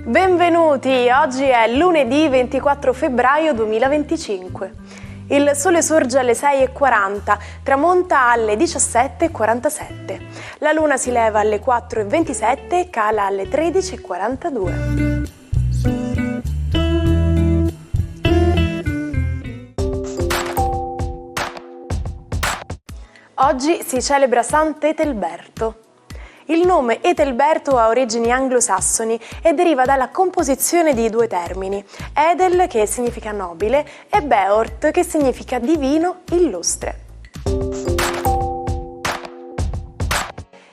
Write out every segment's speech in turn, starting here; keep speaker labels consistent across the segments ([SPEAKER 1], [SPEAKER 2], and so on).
[SPEAKER 1] Benvenuti, oggi è lunedì 24 febbraio 2025. Il sole sorge alle 6:40, tramonta alle 17:47. La luna si leva alle 4:27 e cala alle 13:42. Oggi si celebra Sant'Etelberto. Il nome Etelberto ha origini anglosassoni e deriva dalla composizione di due termini, Edel, che significa nobile, e Beort, che significa divino, illustre.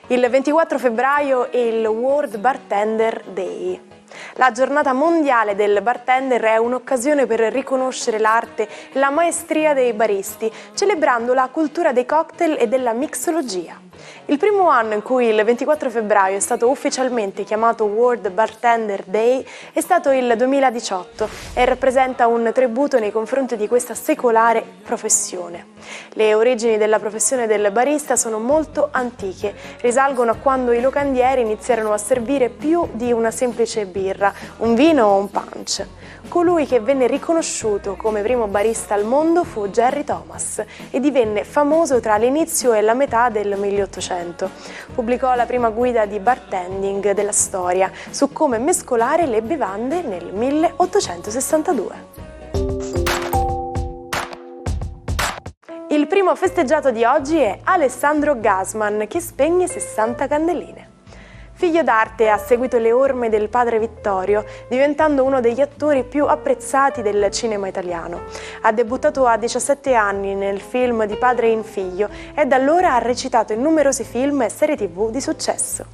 [SPEAKER 1] Il 24 febbraio è il World Bartender Day. La giornata mondiale del bartender è un'occasione per riconoscere l'arte e la maestria dei baristi, celebrando la cultura dei cocktail e della mixologia. Il primo anno in cui il 24 febbraio è stato ufficialmente chiamato World Bartender Day è stato il 2018 e rappresenta un tributo nei confronti di questa secolare professione. Le origini della professione del barista sono molto antiche, risalgono a quando i locandieri iniziarono a servire più di una semplice birra, un vino o un punch. Colui che venne riconosciuto come primo barista al mondo fu Jerry Thomas e divenne famoso tra l'inizio e la metà del 1800. Pubblicò la prima guida di bartending della storia su come mescolare le bevande nel 1862. Il primo festeggiato di oggi è Alessandro Gasman, che spegne 60 candeline. Figlio d'arte, ha seguito le orme del padre Vittorio, diventando uno degli attori più apprezzati del cinema italiano. Ha debuttato a 17 anni nel film Di padre in figlio e da allora ha recitato in numerosi film e serie TV di successo.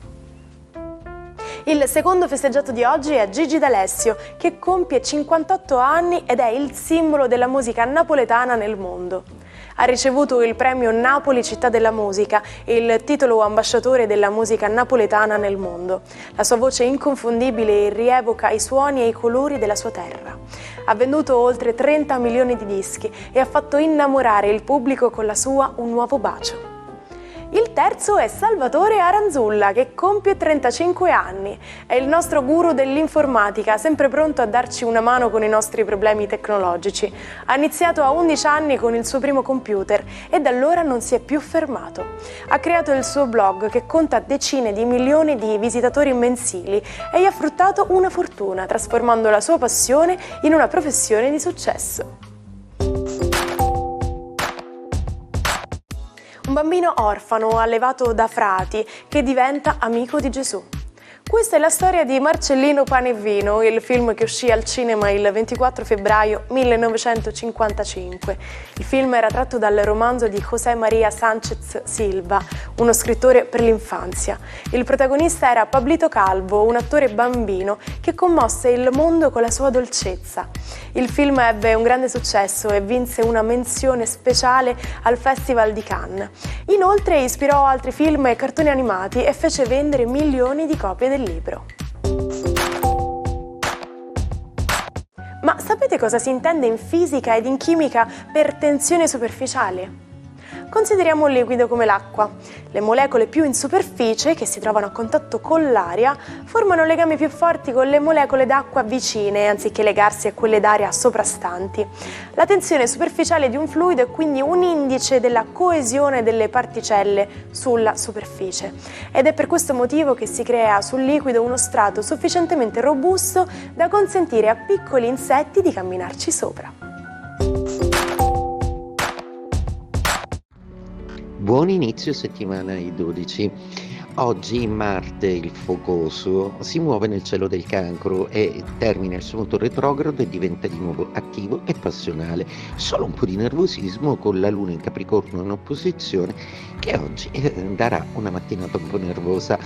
[SPEAKER 1] Il secondo festeggiato di oggi è Gigi D'Alessio, che compie 58 anni ed è il simbolo della musica napoletana nel mondo. Ha ricevuto il premio Napoli Città della Musica e il titolo ambasciatore della musica napoletana nel mondo. La sua voce inconfondibile rievoca i suoni e i colori della sua terra. Ha venduto oltre 30 milioni di dischi e ha fatto innamorare il pubblico con la sua Un nuovo bacio. Il terzo è Salvatore Aranzulla, che compie 35 anni. È il nostro guru dell'informatica, sempre pronto a darci una mano con i nostri problemi tecnologici. Ha iniziato a 11 anni con il suo primo computer e da allora non si è più fermato. Ha creato il suo blog, che conta decine di milioni di visitatori mensili, e gli ha fruttato una fortuna, trasformando la sua passione in una professione di successo. Un bambino orfano allevato da frati che diventa amico di Gesù. Questa è la storia di Marcellino Pane e Vino, il film che uscì al cinema il 24 febbraio 1955. Il film era tratto dal romanzo di José María Sánchez Silva, uno scrittore per l'infanzia. Il protagonista era Pablito Calvo, un attore bambino che commosse il mondo con la sua dolcezza. Il film ebbe un grande successo e vinse una menzione speciale al Festival di Cannes. Inoltre ispirò altri film e cartoni animati e fece vendere milioni di copie del libro. Ma sapete cosa si intende in fisica ed in chimica per tensione superficiale? Consideriamo un liquido come l'acqua. Le molecole più in superficie, che si trovano a contatto con l'aria, formano legami più forti con le molecole d'acqua vicine, anziché legarsi a quelle d'aria soprastanti. La tensione superficiale di un fluido è quindi un indice della coesione delle particelle sulla superficie. Ed è per questo motivo che si crea sul liquido uno strato sufficientemente robusto da consentire a piccoli insetti di camminarci sopra.
[SPEAKER 2] Buon inizio settimana ai 12. Oggi Marte, il focoso, si muove nel cielo del Cancro e termina il suo moto retrogrado e diventa di nuovo attivo e passionale. Solo un po' di nervosismo con la Luna in Capricorno in opposizione, che oggi darà una mattinata un po' nervosa.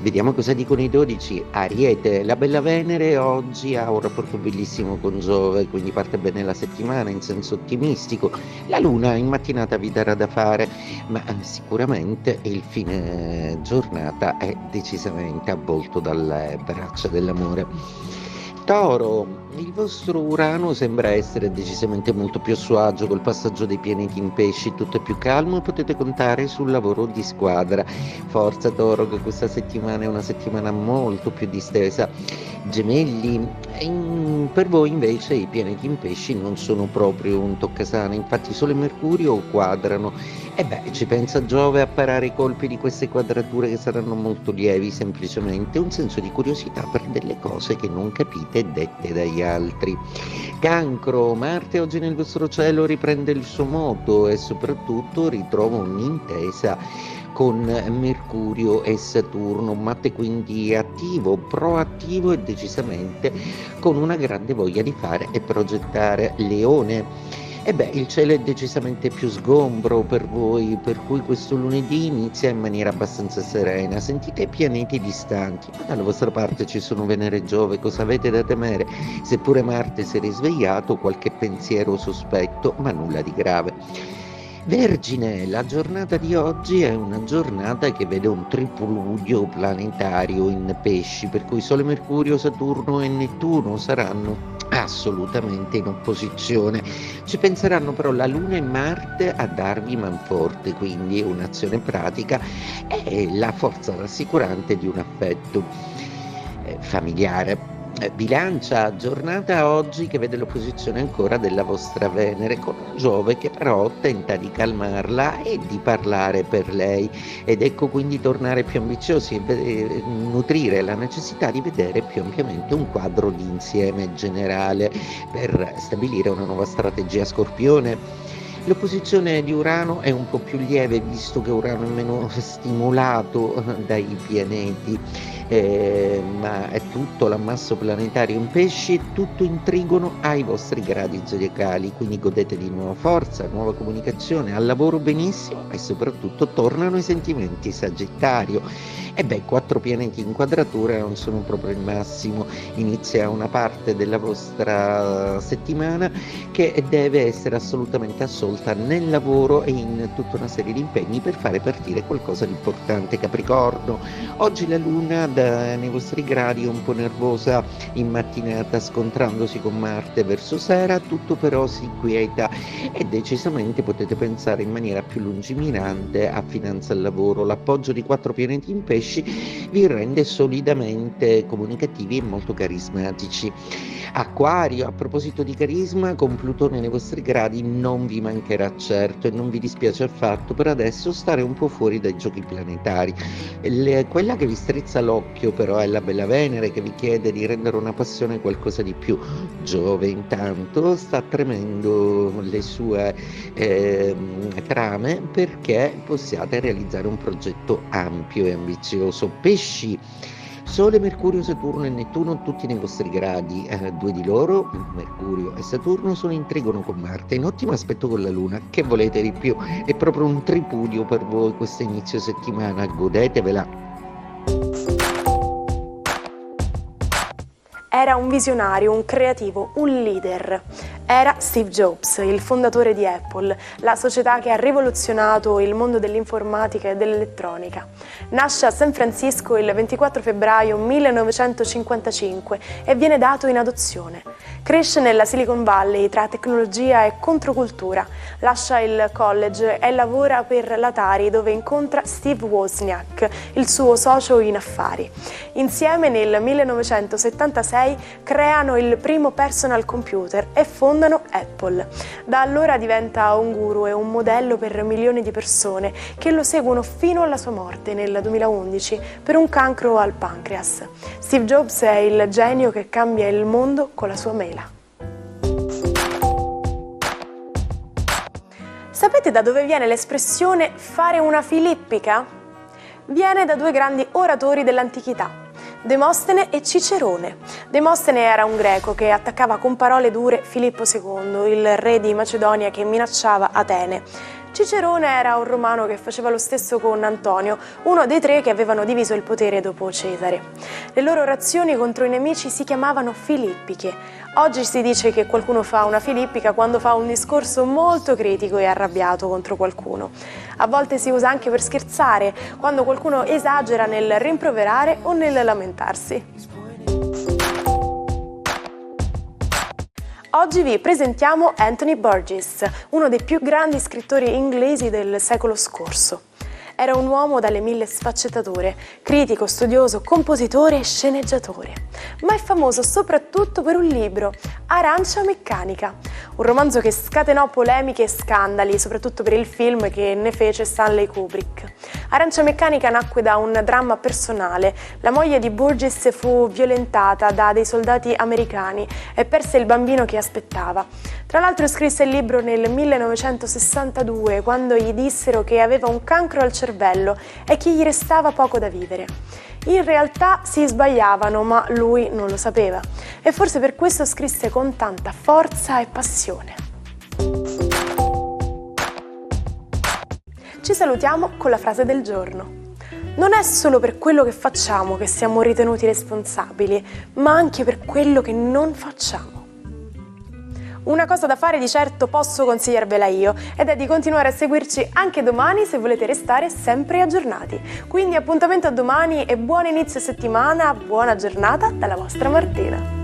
[SPEAKER 2] Vediamo cosa dicono i 12. Ariete, la bella Venere oggi ha un rapporto bellissimo con Giove, quindi parte bene la settimana in senso ottimistico. La Luna in mattinata vi darà da fare, ma sicuramente il fine giornata è decisamente avvolto dalle braccia dell'amore. Toro, il vostro Urano sembra essere decisamente molto più a suo agio col passaggio dei pianeti in pesci, tutto è più calmo e potete contare sul lavoro di squadra. Forza Toro, che questa settimana è una settimana molto più distesa. Gemelli, per voi invece i pianeti in pesci non sono proprio un toccasana, infatti Sole e Mercurio quadrano. E beh, ci pensa Giove a parare i colpi di queste quadrature che saranno molto lievi, semplicemente un senso di curiosità per delle cose che non capite dette dagli altri. Cancro, Marte oggi nel vostro cielo riprende il suo moto e soprattutto ritrova un'intesa con Mercurio e Saturno. Marte quindi attivo, proattivo e decisamente con una grande voglia di fare e progettare. Leone, e beh, il cielo è decisamente più sgombro per voi, per cui questo lunedì inizia in maniera abbastanza serena. Sentite i pianeti distanti, ma dalla vostra parte ci sono Venere e Giove, cosa avete da temere? Seppure Marte si è risvegliato, qualche pensiero sospetto, ma nulla di grave. Vergine, la giornata di oggi è una giornata che vede un tripludio planetario in pesci, per cui Sole, Mercurio, Saturno e Nettuno saranno assolutamente in opposizione. Ci penseranno però la Luna e Marte a darvi manforte, quindi un'azione pratica e la forza rassicurante di un affetto familiare. Bilancia, giornata oggi che vede l'opposizione ancora della vostra Venere con Giove che però tenta di calmarla e di parlare per lei, ed ecco quindi tornare più ambiziosi e nutrire la necessità di vedere più ampiamente un quadro di insieme generale per stabilire una nuova strategia. Scorpione, l'opposizione di Urano è un po' più lieve visto che Urano è meno stimolato dai pianeti, ma è tutto l'ammasso planetario in pesci e tutto in trigono ai vostri gradi zodiacali, quindi godete di nuova forza, nuova comunicazione, al lavoro benissimo e soprattutto tornano i sentimenti. Sagittario, e beh, 4 pianeti in quadratura non sono proprio il massimo, inizia una parte della vostra settimana che deve essere assolutamente assolta nel lavoro e in tutta una serie di impegni per fare partire qualcosa di importante. Capricorno, oggi la Luna nei vostri gradi è un po' nervosa in mattinata, scontrandosi con Marte verso sera, tutto però si quieta e decisamente potete pensare in maniera più lungimirante a finanza e al lavoro. L'appoggio di 4 pianeti in pesci vi rende solidamente comunicativi e molto carismatici. Acquario, a proposito di carisma, con Plutone nei vostri gradi non vi mancherà certo e non vi dispiace affatto per adesso stare un po' fuori dai giochi planetari. Quella che vi strizza l'occhio però è la bella Venere che vi chiede di rendere una passione qualcosa di più. Giove intanto sta tremendo le sue trame perché possiate realizzare un progetto ampio e ambizioso. Pesci, Sole, Mercurio, Saturno e Nettuno tutti nei vostri gradi, 2 di loro, Mercurio e Saturno, sono in trigono con Marte, in ottimo aspetto con la Luna. Che volete di più? È proprio un tripudio per voi questo inizio settimana, godetevela.
[SPEAKER 1] Era un visionario, un creativo, un leader. Era Steve Jobs, il fondatore di Apple, la società che ha rivoluzionato il mondo dell'informatica e dell'elettronica. Nasce a San Francisco il 24 febbraio 1955 e viene dato in adozione. Cresce nella Silicon Valley tra tecnologia e controcultura. Lascia il college e lavora per l'Atari, dove incontra Steve Wozniak, il suo socio in affari. Insieme nel 1976 creano il primo personal computer e fondano Apple. Da allora diventa un guru e un modello per milioni di persone che lo seguono fino alla sua morte nel 2011 per un cancro al pancreas. Steve Jobs è il genio che cambia il mondo con la sua mela. Sapete da dove viene l'espressione fare una filippica? Viene da 2 grandi oratori dell'antichità, Demostene e Cicerone. Demostene era un greco che attaccava con parole dure Filippo II, il re di Macedonia che minacciava Atene. Cicerone era un romano che faceva lo stesso con Antonio, uno dei 3 che avevano diviso il potere dopo Cesare. Le loro orazioni contro i nemici si chiamavano filippiche. Oggi si dice che qualcuno fa una filippica quando fa un discorso molto critico e arrabbiato contro qualcuno. A volte si usa anche per scherzare, quando qualcuno esagera nel rimproverare o nel lamentarsi. Oggi vi presentiamo Anthony Burgess, uno dei più grandi scrittori inglesi del secolo scorso. Era un uomo dalle mille sfaccettature, critico, studioso, compositore e sceneggiatore. Ma è famoso soprattutto per un libro, Arancia Meccanica, un romanzo che scatenò polemiche e scandali, soprattutto per il film che ne fece Stanley Kubrick. Arancia Meccanica nacque da un dramma personale. La moglie di Burgess fu violentata da dei soldati americani e perse il bambino che aspettava. Tra l'altro scrisse il libro nel 1962, quando gli dissero che aveva un cancro al cervello e che gli restava poco da vivere. In realtà si sbagliavano, ma lui non lo sapeva. E forse per questo scrisse con tanta forza e passione. Ci salutiamo con la frase del giorno. Non è solo per quello che facciamo che siamo ritenuti responsabili, ma anche per quello che non facciamo. Una cosa da fare di certo posso consigliarvela io, ed è di continuare a seguirci anche domani se volete restare sempre aggiornati. Quindi appuntamento a domani e buon inizio settimana, buona giornata dalla vostra Martina.